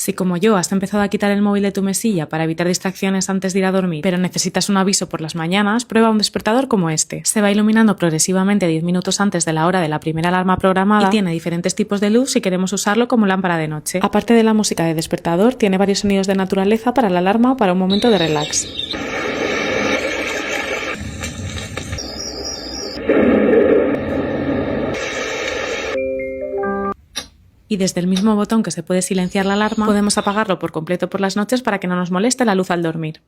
Si como yo has empezado a quitar el móvil de tu mesilla para evitar distracciones antes de ir a dormir, pero necesitas un aviso por las mañanas, prueba un despertador como este. Se va iluminando progresivamente 10 minutos antes de la hora de la primera alarma programada y tiene diferentes tipos de luz si queremos usarlo como lámpara de noche. Aparte de la música de despertador, tiene varios sonidos de naturaleza para la alarma o para un momento de relax. Y desde el mismo botón que se puede silenciar la alarma, podemos apagarlo por completo por las noches para que no nos moleste la luz al dormir.